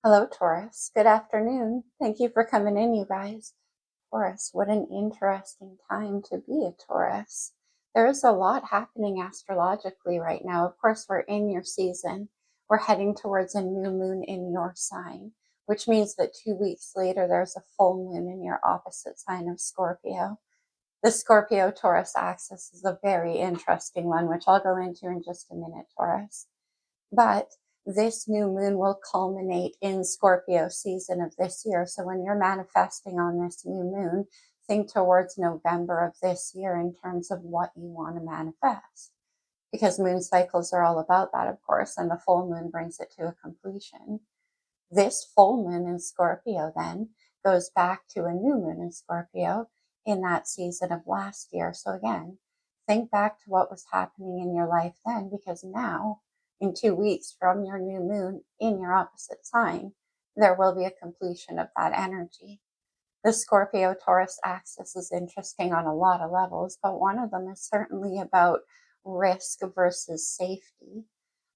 Hello, Taurus. Good afternoon. Thank you for coming in, you guys. Taurus, what an interesting time to be a Taurus. There is a lot happening astrologically right now. Of course, we're in your season. We're heading towards a new moon in your sign, which means that 2 weeks later, there's a full moon in your opposite sign of Scorpio. The Scorpio Taurus axis is a very interesting one, which I'll go into in just a minute, Taurus. But this new moon will culminate in Scorpio season of this year. So when you're manifesting on this new moon, think towards November of this year in terms of what you want to manifest. Because moon cycles are all about that, of course, and the full moon brings it to a completion. This full moon in Scorpio then goes back to a new moon in Scorpio in that season of last year. So again, think back to what was happening in your life then, because now in 2 weeks from your new moon in your opposite sign, there will be a completion of that energy. The Scorpio Taurus axis is interesting on a lot of levels, but one of them is certainly about risk versus safety.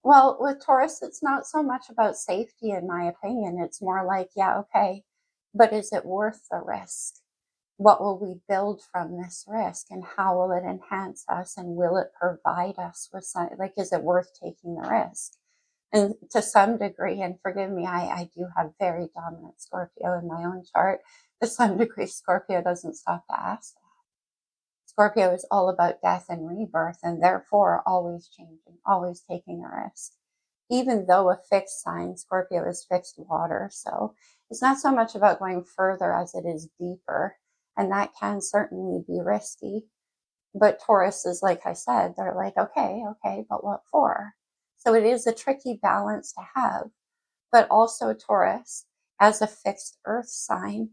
Well, with Taurus, it's not so much about safety, in my opinion. It's more like, yeah, okay, but is it worth the risk? What will we build from this risk, and how will it enhance us, and will it provide us with something? Like, is it worth taking the risk? And to some degree, and forgive me, I do have very dominant Scorpio in my own chart. To some degree, Scorpio doesn't stop to ask that. Scorpio is all about death and rebirth, and therefore always changing, always taking a risk. Even though a fixed sign, Scorpio is fixed water, so it's not so much about going further as it is deeper, and that can certainly be risky. But Taurus is, like I said, they're like, okay, but what for? So it is a tricky balance to have. But also Taurus, as a fixed earth sign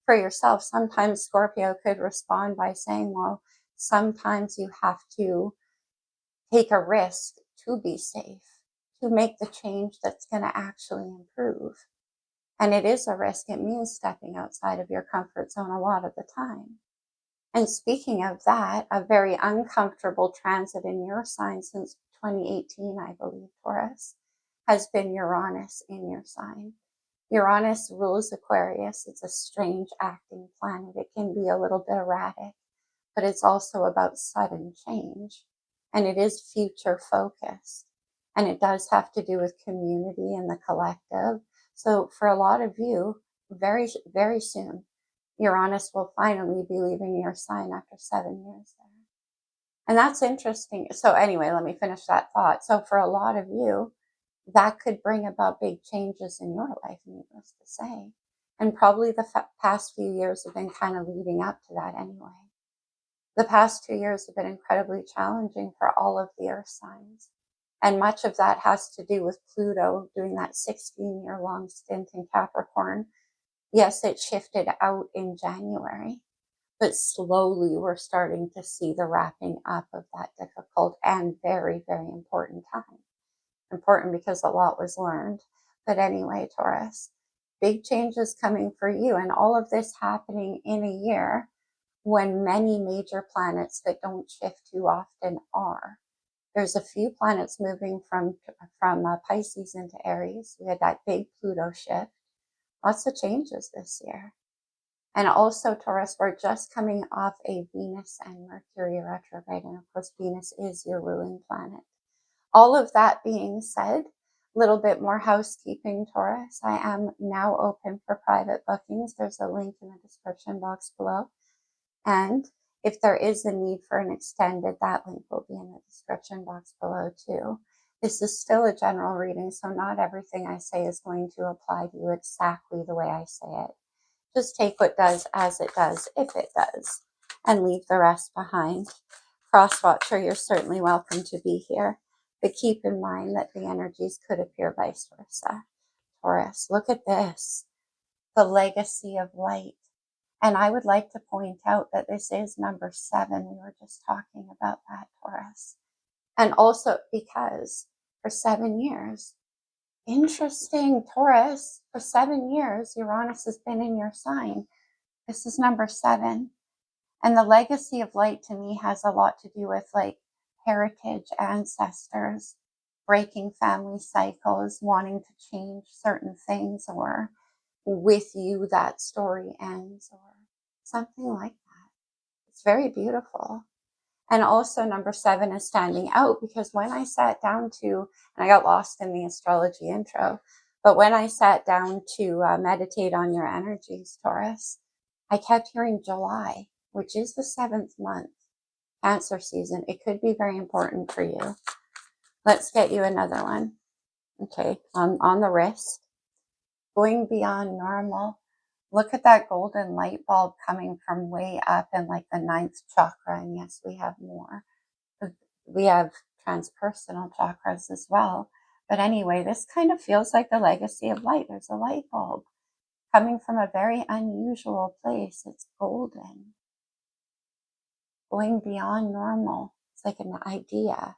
for yourself, sometimes Scorpio could respond by saying, well, sometimes you have to take a risk to be safe, to make the change that's going to actually improve. And it is a risk. It means stepping outside of your comfort zone a lot of the time. And speaking of that, a very uncomfortable transit in your sign since 2018, I believe, Taurus, has been Uranus in your sign. Uranus rules Aquarius. It's a strange acting planet. It can be a little bit erratic, but it's also about sudden change. And it is future focused. And it does have to do with community and the collective. So for a lot of you, very, very soon, Uranus will finally be leaving your sign after 7 years there. And that's interesting. So anyway, let me finish that thought. So for a lot of you, that could bring about big changes in your life, needless to say. And probably the past few years have been kind of leading up to that anyway. The past 2 years have been incredibly challenging for all of the earth signs. And much of that has to do with Pluto doing that 16-year-long stint in Capricorn. Yes, it shifted out in January, but slowly we're starting to see the wrapping up of that difficult and very, very important time. Important because a lot was learned. But anyway, Taurus, big changes coming for you, and all of this happening in a year when many major planets that don't shift too often are. There's a few planets moving from Pisces into Aries. We had that big Pluto shift. Lots of changes this year. And also, Taurus, we're just coming off a Venus and Mercury retrograde. And of course, Venus is your ruling planet. All of that being said, a little bit more housekeeping, Taurus. I am now open for private bookings. There's a link in the description box below. And if there is a need for an extended, that link will be in the description box below too. This is still a general reading, so not everything I say is going to apply to you exactly the way I say it. Just take what does as it does, if it does, and leave the rest behind. Cross-watcher, you're certainly welcome to be here, but keep in mind that the energies could appear vice versa. Taurus, look at this, the legacy of light. And I would like to point out that this is number 7. We were just talking about that, Taurus. And also because for 7 years, interesting, Taurus, for 7 years, Uranus has been in your sign. This is number 7. And the legacy of light to me has a lot to do with like heritage, ancestors, breaking family cycles, wanting to change certain things, or with you that story ends, or something like that. It's very beautiful. And also number 7 is standing out, because when I sat down to, and I got lost in the astrology intro, but when I sat down to meditate on your energies, Taurus, I kept hearing July, which is the 7th month, Cancer season. It could be very important for you. Let's get you another one. Okay, on the wrist, going beyond normal. Look at that golden light bulb coming from way up in like the 9th chakra. And yes, we have more. We have transpersonal chakras as well. But anyway, this kind of feels like the legacy of light. There's a light bulb coming from a very unusual place. It's golden. Going beyond normal. It's like an idea.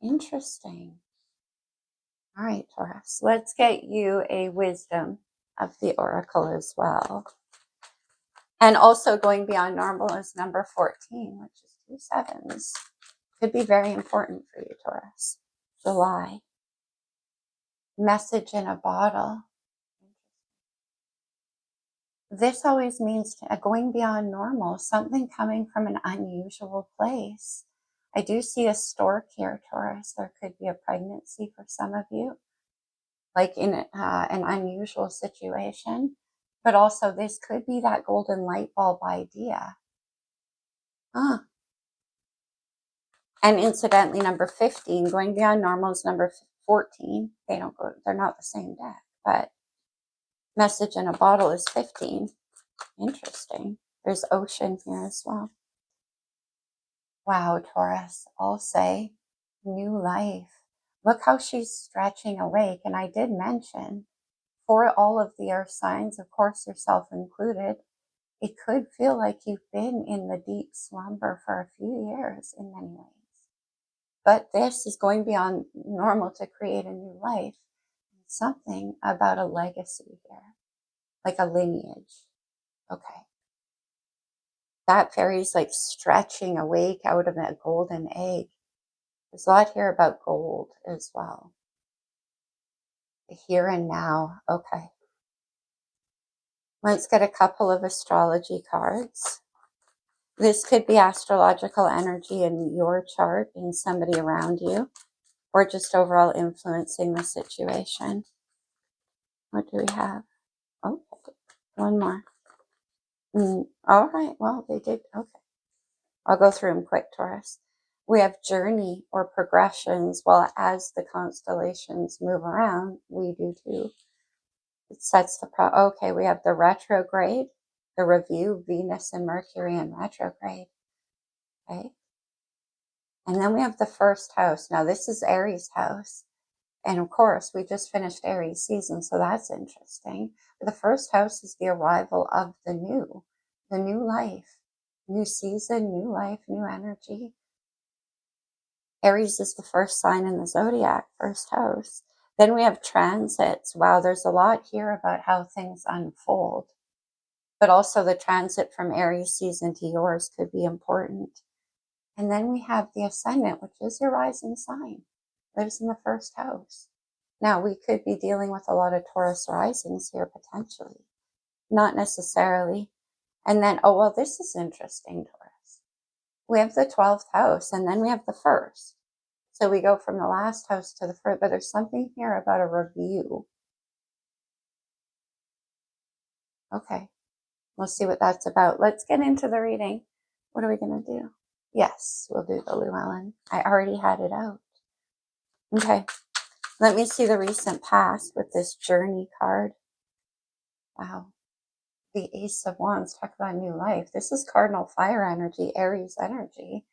Interesting. All right, Taurus. Let's get you a wisdom of the oracle as well. And also going beyond normal is number 14, which is 2 sevens. Could be very important for you, Taurus. July. Message in a bottle. This always means going beyond normal, something coming from an unusual place. I do see a stork here, Taurus. There could be a pregnancy for some of you, like in an unusual situation. But also this could be that golden light bulb idea. And incidentally, number 15, going beyond normal, is number 14. They're not the same deck, but message in a bottle is 15. Interesting. There's ocean here as well. Wow, Taurus, I'll say new life. Look how she's stretching awake. And I did mention, for all of the earth signs, of course yourself included, it could feel like you've been in the deep slumber for a few years in many ways. But this is going beyond normal to create a new life. Something about a legacy here, like a lineage. Okay. That fairy's like stretching awake out of a golden egg. There's a lot here about gold as well. The here and now. Okay. Let's get a couple of astrology cards. This could be astrological energy in your chart, in somebody around you, or just overall influencing the situation. What do we have? Oh, one more. All right. Well, they did. Okay. I'll go through them quick, Taurus. We have journey or progressions. Well, as the constellations move around, we do too. It sets the okay, we have the retrograde, the review, Venus and Mercury in retrograde. Okay. And then we have the first house. Now, this is Aries house. And of course, we just finished Aries season, so that's interesting. But the first house is the arrival of the new life, new season, new life, new energy. Aries is the first sign in the zodiac, first house. Then we have transits. Wow, there's a lot here about how things unfold. But also the transit from Aries season to yours could be important. And then we have the ascendant, which is your rising sign, lives in the first house. Now, we could be dealing with a lot of Taurus risings here potentially. Not necessarily. And then, oh, well, this is interesting, Taurus. We have the 12th house, and then we have the first. So we go from the last house to the first, but there's something here about a review. Okay, we'll see what that's about. Let's get into the reading. What are we going to do? Yes, we'll do the Llewellyn. I already had it out. Okay, let me see the recent past with this journey card. Wow. The Ace of Wands, talk about new life. This is cardinal fire energy, Aries energy.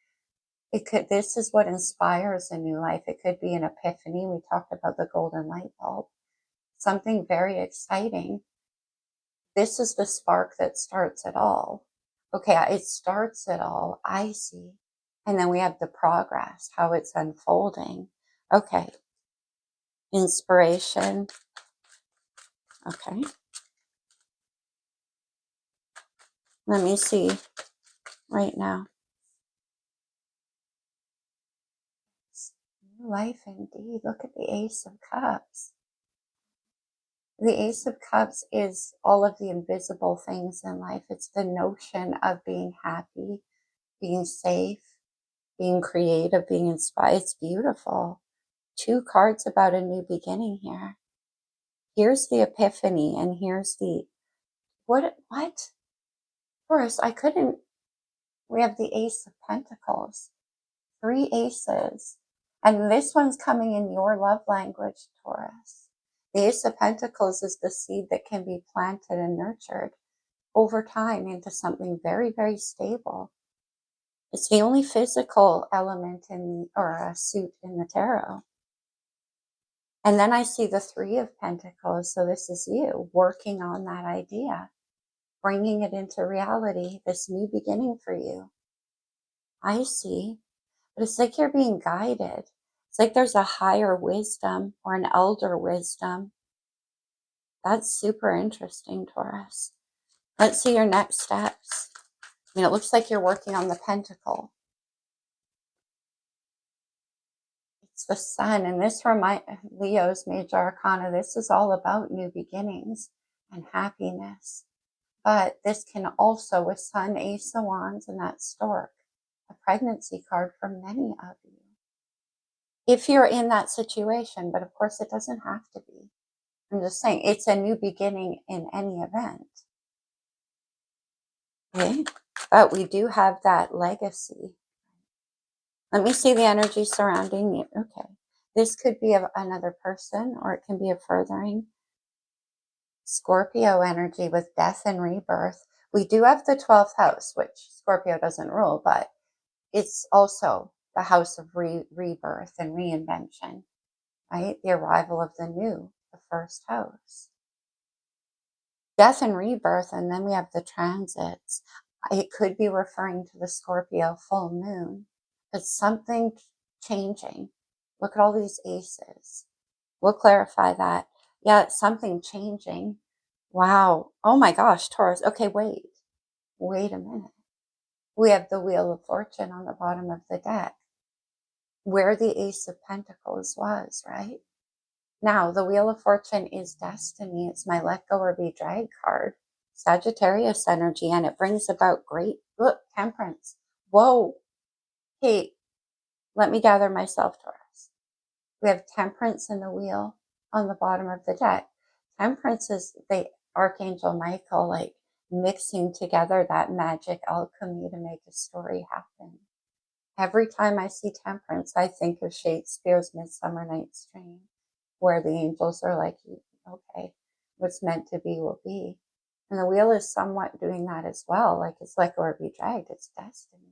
This is what inspires a new life. It could be an epiphany. We talked about the golden light bulb. Something very exciting. This is the spark that starts it all. Okay, it starts it all. I see. And then we have the progress, how it's unfolding. Okay. Inspiration. Okay. Let me see right now. New life indeed. Look at the Ace of Cups. The Ace of Cups is all of the invisible things in life. It's the notion of being happy, being safe, being creative, being inspired. It's beautiful. 2 cards about a new beginning here. Here's the epiphany, and here's the, what? Taurus, I couldn't, we have the Ace of Pentacles, 3 aces. And this one's coming in your love language, Taurus. The Ace of Pentacles is the seed that can be planted and nurtured over time into something very, very stable. It's the only physical element or a suit in the tarot. And then I see the 3 of Pentacles. So this is you working on that idea, bringing it into reality, this new beginning for you. I see. But it's like you're being guided. It's like there's a higher wisdom or an elder wisdom. That's super interesting, Taurus. Let's see your next steps. I mean, it looks like you're working on the pentacle. It's the sun, and this Leo's major arcana. This is all about new beginnings and happiness. But this can also, with Sun, Ace of Wands, and that stork, a pregnancy card for many of you. If you're in that situation, but of course it doesn't have to be. I'm just saying it's a new beginning in any event. Okay, but we do have that legacy. Let me see the energy surrounding you. Okay, this could be another person, or it can be a furthering. Scorpio energy with death and rebirth. We do have the 12th house, which Scorpio doesn't rule, but it's also the house of rebirth and reinvention, right? The arrival of the new, the first house. Death and rebirth, and then we have the transits. It could be referring to the Scorpio full moon, but something changing. Look at all these aces. We'll clarify that. Yeah, it's something changing. Wow. Oh my gosh, Taurus. Okay, wait a minute. We have the Wheel of Fortune on the bottom of the deck, where the Ace of Pentacles was, right? Now, the Wheel of Fortune is destiny. It's my let go or be dragged card, Sagittarius energy, and it brings about great, look, temperance. Whoa. Hey, let me gather myself, Taurus. We have temperance in the wheel on the bottom of the deck. Temperance is the Archangel Michael, like mixing together that magic alchemy to make a story happen. Every time I see temperance, I think of Shakespeare's Midsummer Night's Dream, where the angels are like, okay, what's meant to be will be. And the wheel is somewhat doing that as well. Like it's like or be dragged, it's destiny.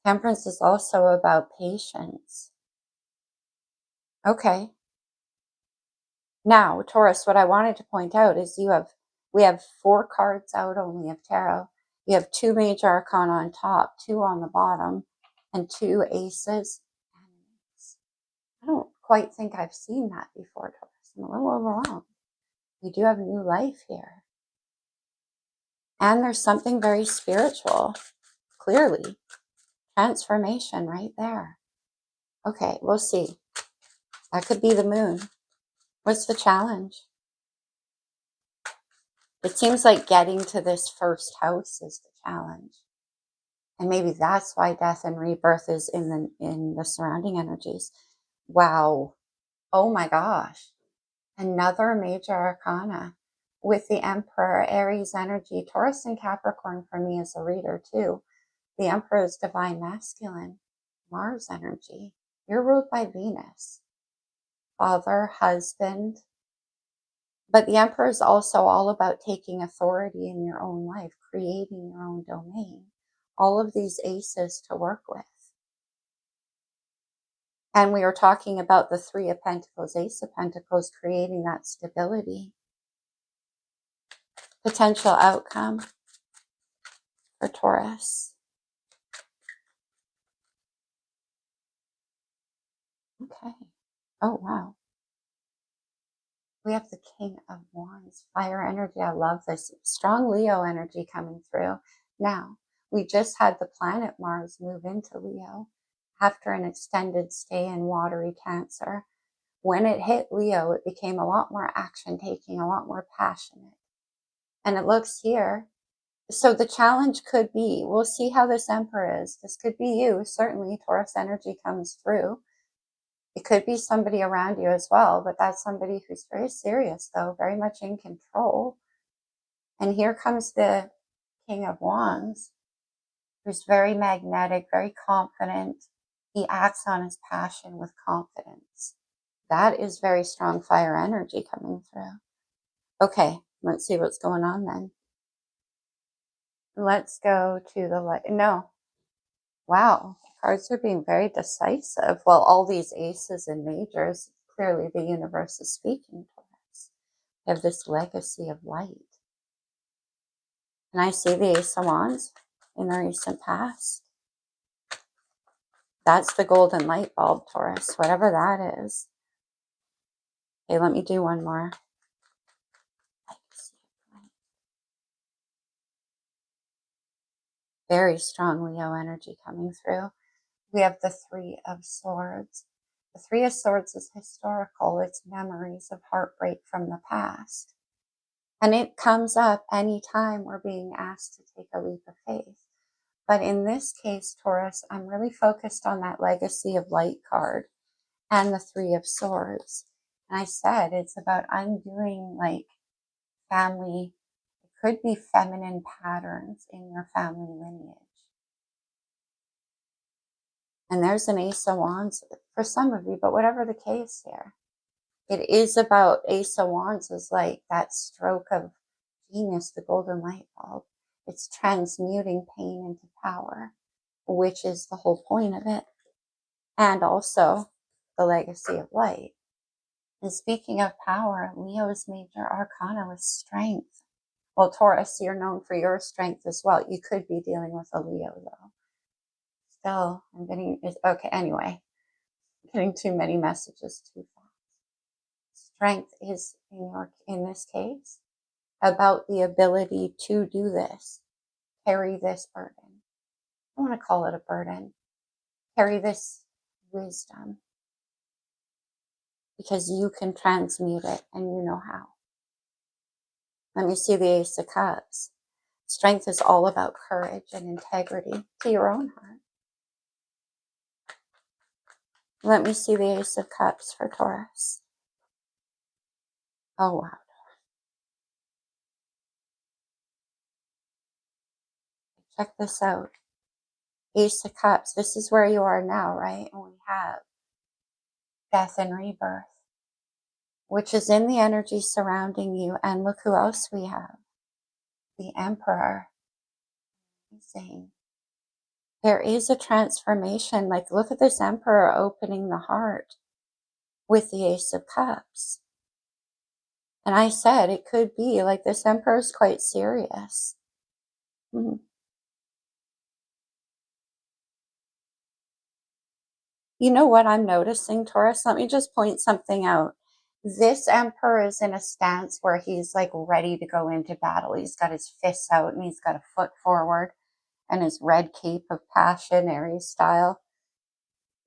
Temperance is also about patience. Okay. Now, Taurus, what I wanted to point out is we have 4 cards out only of tarot. You have 2 major arcana on top, 2 on the bottom, and 2 aces. I don't quite think I've seen that before, Taurus. I'm a little overwhelmed. We do have new life here. And there's something very spiritual, clearly. Transformation right there. Okay, we'll see. That could be the moon. What's the challenge? It seems like getting to this first house is the challenge. And maybe that's why death and rebirth is in the surrounding energies. Wow. Oh my gosh. Another major arcana with the Emperor, Aries energy. Taurus and Capricorn for me is a reader too. The Emperor is divine masculine. Mars energy. You're ruled by Venus. Father, husband. But the Emperor is also all about taking authority in your own life, creating your own domain. All of these aces to work with. And we were talking about the 3 of Pentacles, Ace of Pentacles, creating that stability. Potential outcome for Taurus. Okay. Oh, wow. We have the King of Wands, fire energy. I love this. Strong Leo energy coming through. Now, we just had the planet Mars move into Leo. after an extended stay in watery Cancer. When it hit Leo, it became a lot more action taking, a lot more passionate. And it looks here. So the challenge could be, we'll see how this Emperor is. This could be you. Certainly Taurus energy comes through. It could be somebody around you as well, but that's somebody who's very serious, though, very much in control. And here comes the King of Wands, who's very magnetic, very confident. He acts on his passion with confidence. That is very strong fire energy coming through. Okay, let's see what's going on then. Let's go to the light. No. Wow, cards are being very decisive. Well, all these aces and majors, clearly the universe is speaking to us. We have this legacy of light. And I see the Ace of Wands in the recent past. That's the golden light bulb, Taurus, whatever that is. Okay, let me do one more. Very strong Leo energy coming through. We have the Three of Swords. The Three of Swords is historical. It's memories of heartbreak from the past. And it comes up anytime we're being asked to take a leap of faith. But in this case, Taurus, I'm really focused on that legacy of light card and the Three of Swords. And I said it's about undoing like family, it could be feminine patterns in your family lineage. And there's an Ace of Wands for some of you, but whatever the case here, it is about Ace of Wands is like that stroke of genius, the golden light bulb. It's transmuting pain into power, which is the whole point of it. And also the legacy of light. And speaking of power, Leo's major arcana was strength. Well, Taurus, you're known for your strength as well. You could be dealing with a Leo, though. Still, I'm getting, okay, anyway, I'm getting too many messages too fast. Strength is, in this case, about the ability to do this, carry this burden. I want to call it a burden. Carry this wisdom. Because you can transmute it and you know how. Let me see the Ace of Cups. Strength is all about courage and integrity to your own heart. Let me see the Ace of Cups for Taurus. Oh, wow. Check this out. Ace of Cups. This is where you are now, right? And we have death and rebirth, which is in the energy surrounding you. And look who else we have. The Emperor. Amazing. There is a transformation. Like, look at this Emperor opening the heart with the Ace of Cups. And I said it could be like this Emperor is quite serious. You know what I'm noticing, Taurus? Let me just point something out. This Emperor is in a stance where he's like ready to go into battle. He's got his fists out and he's got a foot forward and his red cape of passion, Aries style.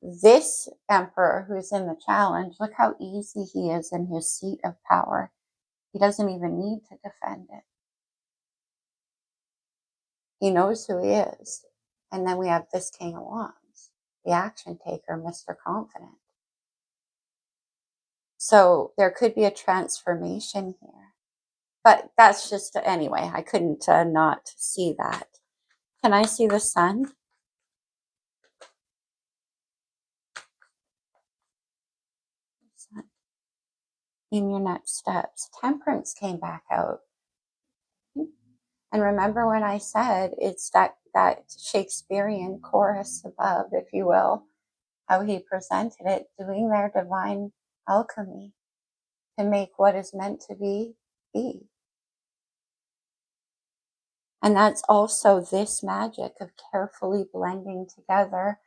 This Emperor who's in the challenge, look how easy he is in his seat of power. He doesn't even need to defend it. He knows who he is. And then we have this King of Wands, the action taker, Mr. Confident. So there could be a transformation here. But that's just, anyway, I couldn't not see that. Can I see the sun? Sun. In your next steps. Temperance came back out. And remember when I said it's that Shakespearean chorus above, if you will, how he presented it, doing their divine alchemy to make what is meant to be. And that's also this magic of carefully blending together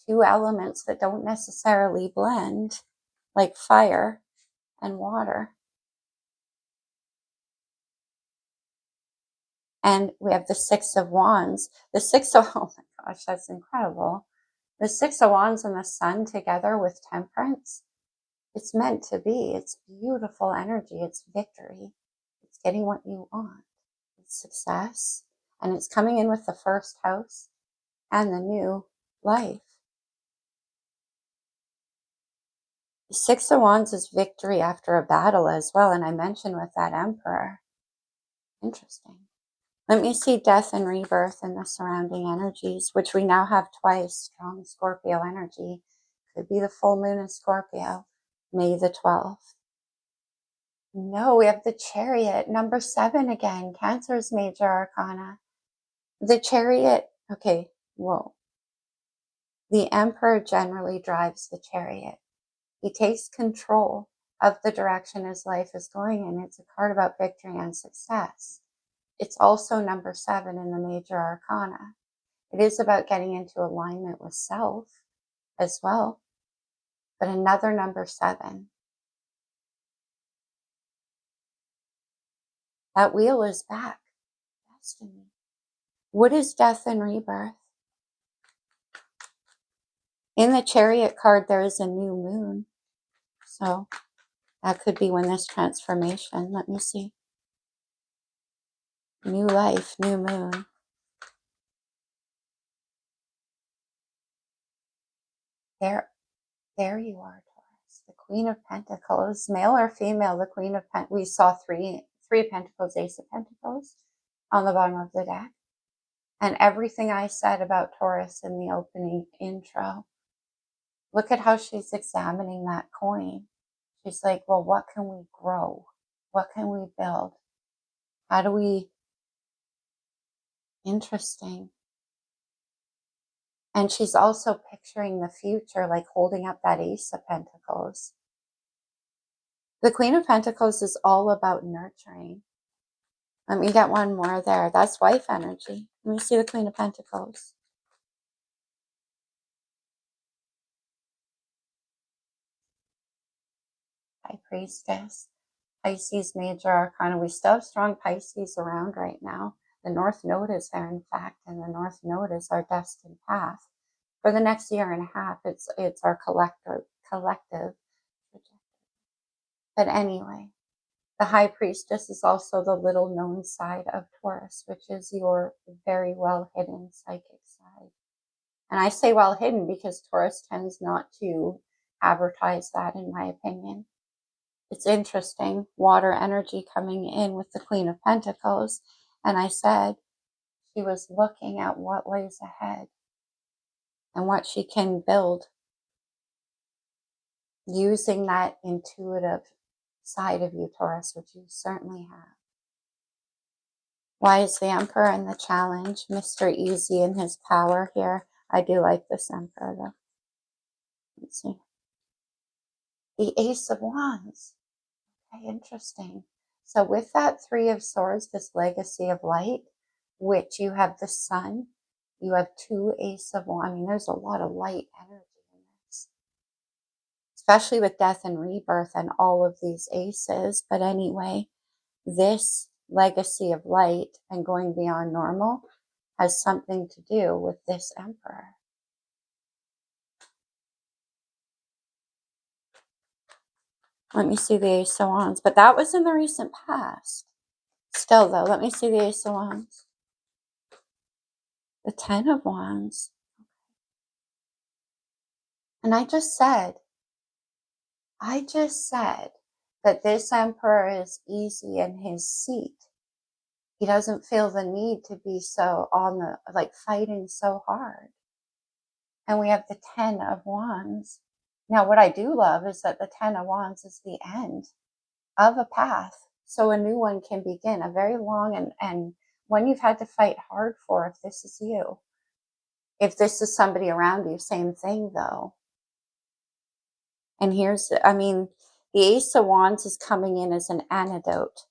two elements that don't necessarily blend, like fire and water. And we have the Six of Wands. The Six of, oh my gosh, that's incredible. The Six of Wands and the Sun together with Temperance, it's meant to be. It's beautiful energy. It's victory. It's getting what you want. It's success. And it's coming in with the first house and the new life. The Six of Wands is victory after a battle as well. And I mentioned with that Emperor. Interesting. Let me see death and rebirth and the surrounding energies, which we now have twice. Strong Scorpio energy. Could be the full moon in Scorpio, May the 12th. No, we have the Chariot, number 7 again. Cancer's major arcana. The Chariot, okay, whoa. The Emperor generally drives the Chariot. He takes control of the direction his life is going in. It's a card about victory and success. It's also number 7 in the major arcana. It is about getting into alignment with self as well. But another number 7. That wheel is back. Destiny. What is death and rebirth? In the Chariot card, there is a new moon. So that could be when this transformation, let me see. New life, new moon. There you are, Taurus. The Queen of Pentacles, male or female, the Queen of Pentacles. We saw three of Pentacles, Ace of Pentacles on the bottom of the deck. And everything I said about Taurus in the opening intro, look at how she's examining that coin. She's like, well, what can we grow? What can we build? How do we... Interesting. And she's also picturing the future, like holding up that Ace of Pentacles. The Queen of Pentacles is all about nurturing. Let me get one more there. That's wife energy. Let me see the Queen of Pentacles. High Priestess. Pisces major arcana. We still have strong Pisces around right now. The North Node is there, in fact, and the North Node is our destined path. For the next year and a half, it's our collective. But anyway, the High Priestess is also the little known side of Taurus, which is your very well hidden psychic side. And I say well hidden because Taurus tends not to advertise that, in my opinion. It's interesting, water energy coming in with the Queen of Pentacles. And I said she was looking at what lays ahead and what she can build using that intuitive side of you, Taurus, which you certainly have. Why is the Emperor in the challenge? Mr. Easy in his power here. I do like this Emperor, though. Let's see. The Ace of Wands. Okay, interesting. So with that Three of Swords, this legacy of light, which you have the Sun, you have 2 Ace of Wands. I mean, there's a lot of light energy in this, especially with death and rebirth and all of these aces. But anyway, this legacy of light and going beyond normal has something to do with this Emperor. Let me see the Ace of Wands. But that was in the recent past. Still, though, let me see the Ace of Wands. The Ten of Wands. And I just said that this Emperor is easy in his seat. He doesn't feel the need to be so on the, like, fighting so hard. And we have the Ten of Wands. Now, what I do love is that the Ten of Wands is the end of a path. So a new one can begin, a very long and one you've had to fight hard for, if this is you. If this is somebody around you, same thing, though. And here's, I mean, the Ace of Wands is coming in as an antidote.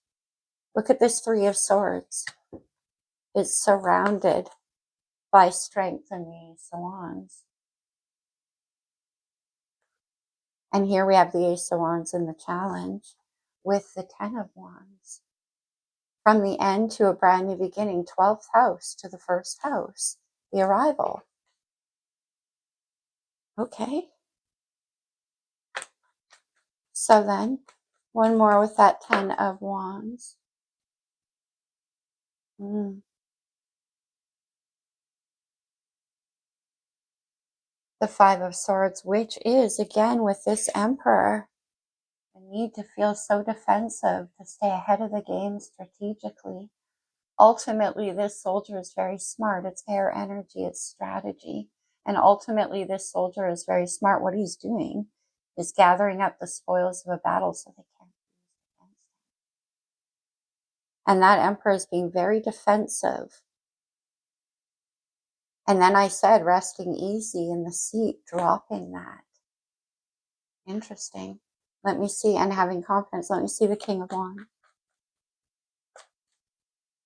Look at this Three of Swords. It's surrounded by strength in the Ace of Wands. And here we have the Ace of Wands in the challenge with the Ten of Wands. From the end to a brand new beginning, 12th house to the first house, the arrival. Okay. So then, one more with that 10 of Wands. The 5 of Swords, which is, again, with this Emperor, the need to feel so defensive, to stay ahead of the game strategically. Ultimately, this soldier is very smart. It's air energy, it's strategy. And ultimately, this soldier is very smart. What he's doing is gathering up the spoils of a battle so they can't use it against him. And that Emperor is being very defensive. And then I said, resting easy in the seat, dropping that. Interesting. Let me see. And having confidence. Let me see the King of Wands.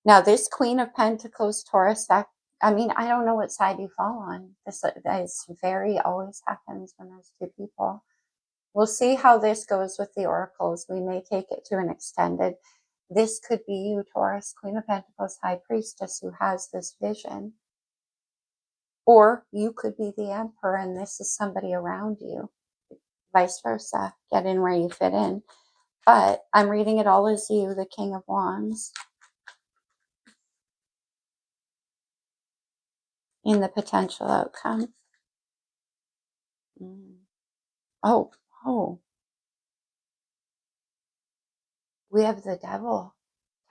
Now, this Queen of Pentacles, Taurus, I don't know what side you fall on. This is very, always happens when there's two people. We'll see how this goes with the oracles. We may take it to an extended. This could be you, Taurus, Queen of Pentacles, High Priestess, who has this vision. Or you could be the Emperor and this is somebody around you. Vice versa. Get in where you fit in. But I'm reading it all as you, the King of Wands. In the potential outcome. Oh. We have the Devil.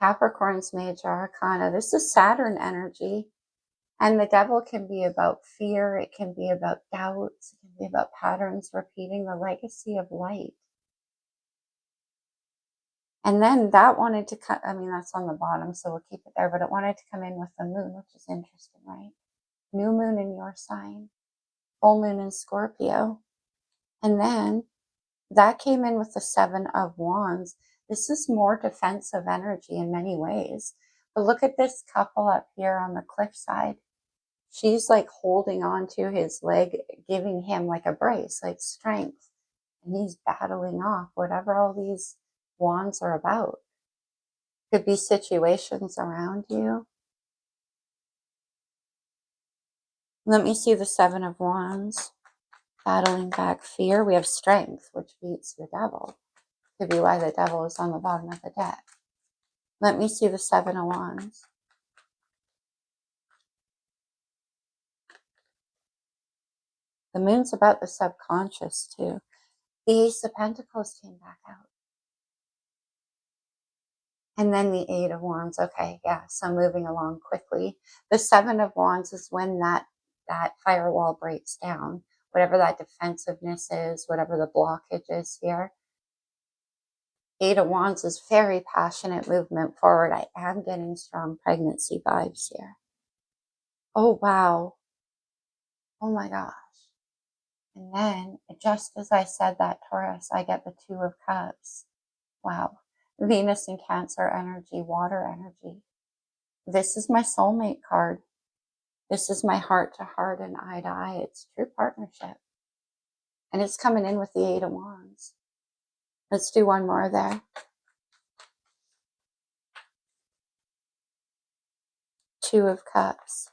Capricorn's major arcana. This is Saturn energy. And the Devil can be about fear. It can be about doubts. It can be about patterns repeating, the legacy of light. And then that wanted to come, that's on the bottom, so we'll keep it there, but it wanted to come in with the moon, which is interesting, right? New moon in your sign, full moon in Scorpio. And then that came in with the 7 of Wands. This is more defensive energy in many ways. But look at this couple up here on the cliffside. She's like holding on to his leg, giving him like a brace, like strength. And he's battling off whatever all these wands are about. Could be situations around you. Let me see the 7 of Wands. Battling back fear. We have strength, which beats the Devil. Could be why the Devil is on the bottom of the deck. Let me see the 7 of Wands. The moon's about the subconscious too. The Ace of Pentacles came back out. And then the 8 of Wands. Okay, yeah, so moving along quickly. The 7 of Wands is when that firewall breaks down. Whatever that defensiveness is, whatever the blockage is here. 8 of Wands is very passionate movement forward. I am getting strong pregnancy vibes here. Oh, wow. Oh my gosh. And then, just as I said that, Taurus, I get the 2 of Cups. Wow. Venus and Cancer energy, water energy. This is my soulmate card. This is my heart to heart and eye to eye. It's true partnership. And it's coming in with the 8 of Wands. Let's do one more there. 2 of Cups.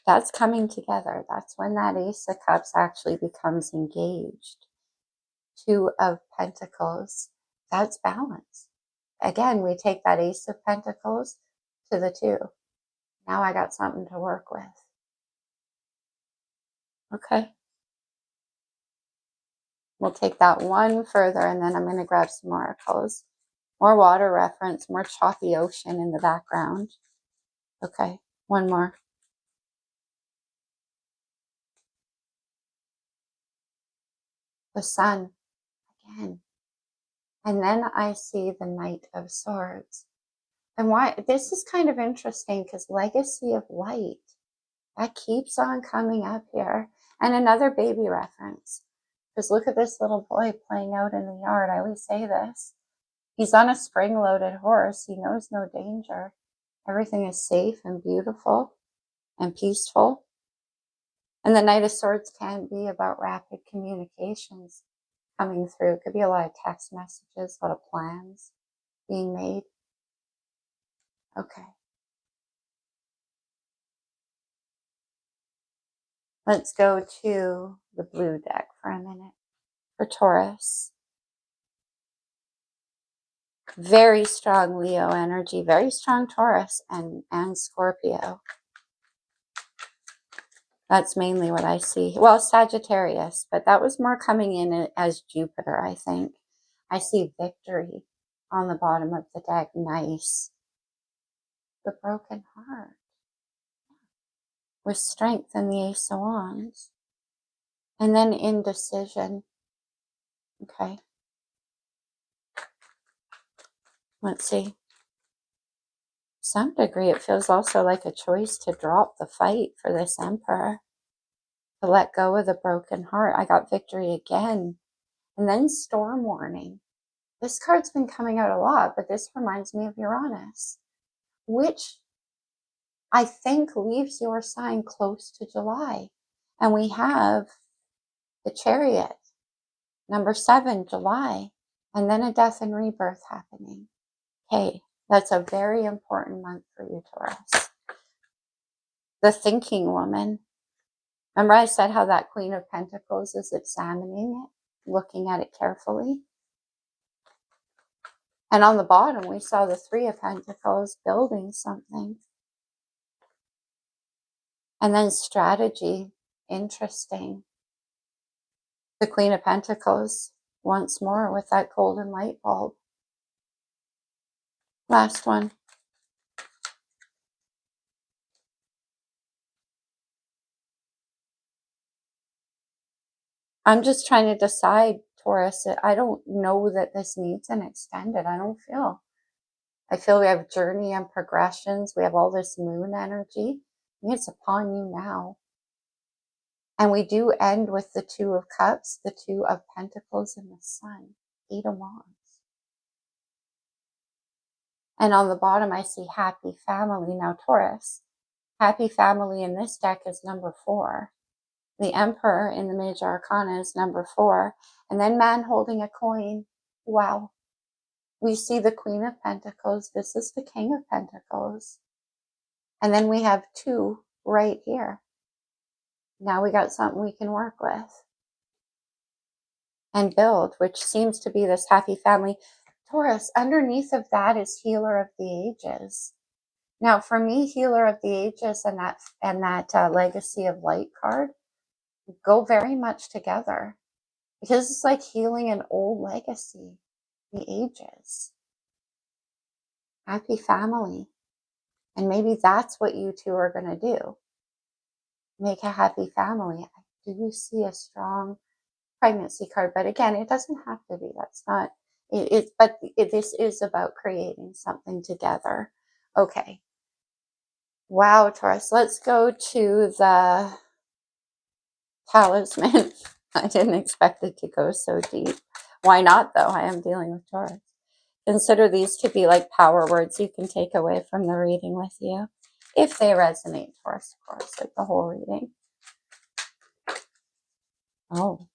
That's coming together. That's when that Ace of Cups actually becomes engaged. 2 of Pentacles. That's balance. Again, we take that Ace of Pentacles to the 2. Now I got something to work with. Okay. We'll take that one further, and then I'm going to grab some oracles. More water reference, more choppy ocean in the background. Okay, one more. The Sun, again. And then I see the Knight of Swords. And why this is kind of interesting because legacy of light, that keeps on coming up here. And another baby reference. Because look at this little boy playing out in the yard. I always say this. He's on a spring-loaded horse. He knows no danger. Everything is safe and beautiful and peaceful. And the Knight of Swords can be about rapid communications coming through. It could be a lot of text messages, a lot of plans being made. Okay. Let's go to the blue deck for a minute. For Taurus, very strong Leo energy, very strong Taurus and Scorpio. That's mainly what I see. Well, Sagittarius, but that was more coming in as Jupiter, I think. I see victory on the bottom of the deck. Nice. The broken heart. With strength in the Ace of Wands. And then indecision. Okay. Let's see. To some degree, it feels also like a choice to drop the fight for this Emperor. To let go of the broken heart. I got victory again. And then storm warning. This card's been coming out a lot, but this reminds me of Uranus, which I think leaves your sign close to July. And we have the Chariot, number 7, July, and then a death and rebirth happening. Okay, that's a very important month for you, Taurus. The thinking woman. Remember I said how that Queen of Pentacles is examining it, looking at it carefully? And on the bottom, we saw the Three of Pentacles building something. And then strategy, interesting. The Queen of Pentacles, once more with that golden light bulb. Last one. I'm just trying to decide, Taurus. I don't know that this needs an extended. I feel we have journey and progressions. We have all this moon energy. It's upon you now. And we do end with the Two of Cups, the Two of Pentacles, and the Sun. 8 of Wands. And on the bottom, I see happy family. Now, Taurus, happy family in this deck is number 4. The Emperor in the Major Arcana is number 4. And then man holding a coin. Wow. We see the Queen of Pentacles. This is the King of Pentacles. And then we have 2 right here. Now we got something we can work with and build, which seems to be this happy family. Taurus, underneath of that is Healer of the Ages. Now, for me, Healer of the Ages and that Legacy of Light card go very much together, because it's like healing an old legacy, the ages. Happy family. And maybe that's what you two are going to do. Make a happy family. I do see a strong pregnancy card, but again, it doesn't have to be. That's not it. This is about creating something together. Okay. Wow, Taurus. Let's go to the talisman. I didn't expect it to go so deep. Why not, though? I am dealing with Taurus. Consider these to be like power words you can take away from the reading with you, if they resonate, Taurus, of course, like the whole reading. Oh.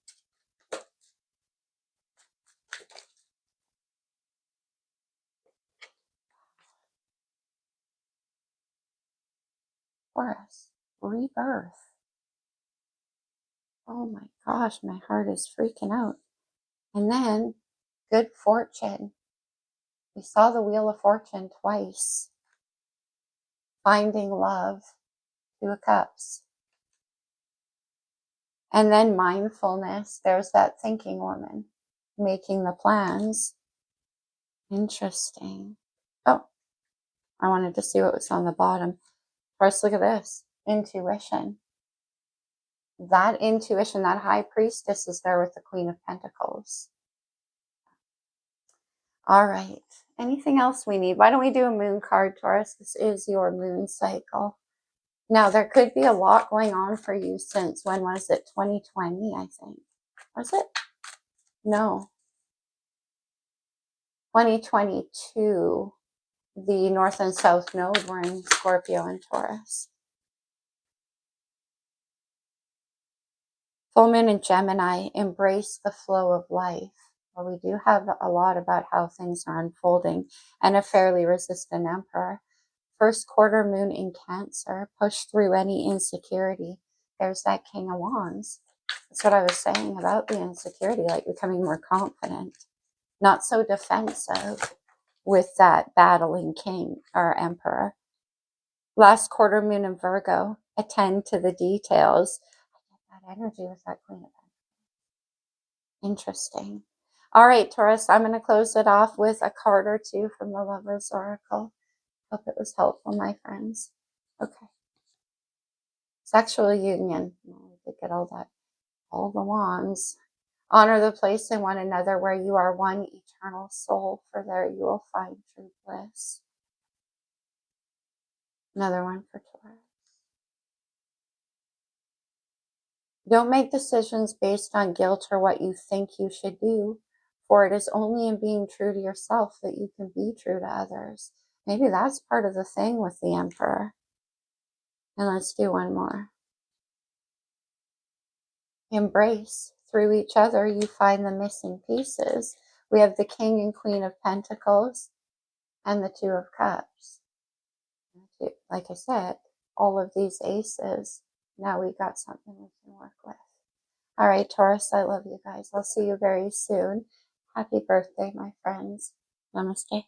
Taurus, rebirth. Oh my gosh, my heart is freaking out. And then, good fortune. We saw the Wheel of Fortune twice. Finding love, 2 of Cups. And then mindfulness. There's that thinking woman making the plans. Interesting. Oh, I wanted to see what was on the bottom. First, look at this. Intuition. That intuition, that high priestess is there with the Queen of Pentacles. All right. Anything else we need? Why don't we do a moon card, Taurus? This is your moon cycle. Now, there could be a lot going on for you since, when was it? 2020, I think. Was it? No. 2022, the North and South Node were in Scorpio and Taurus. Full moon in Gemini, embrace the flow of life. Well, we do have a lot about how things are unfolding, and a fairly resistant Emperor. First quarter moon in Cancer, push through any insecurity. There's that King of Wands. That's what I was saying about the insecurity, like becoming more confident, not so defensive with that battling king or emperor. Last quarter moon in Virgo, attend to the details. I get that energy with that Queen of Pentacles. Interesting. All right, Taurus, I'm going to close it off with a card or two from the Lover's Oracle. Hope it was helpful, my friends. Okay. Sexual union. Oh, we did get all that. All the wands. Honor the place in one another where you are one eternal soul, for there you will find true bliss. Another one for Taurus. Don't make decisions based on guilt or what you think you should do, for it is only in being true to yourself that you can be true to others. Maybe that's part of the thing with the Emperor. And let's do one more. Embrace. Through each other, you find the missing pieces. We have the King and Queen of Pentacles and the Two of Cups. Like I said, all of these aces. Now we got something we can work with. All right, Taurus, I love you guys. I'll see you very soon. Happy birthday, my friends. Namaste.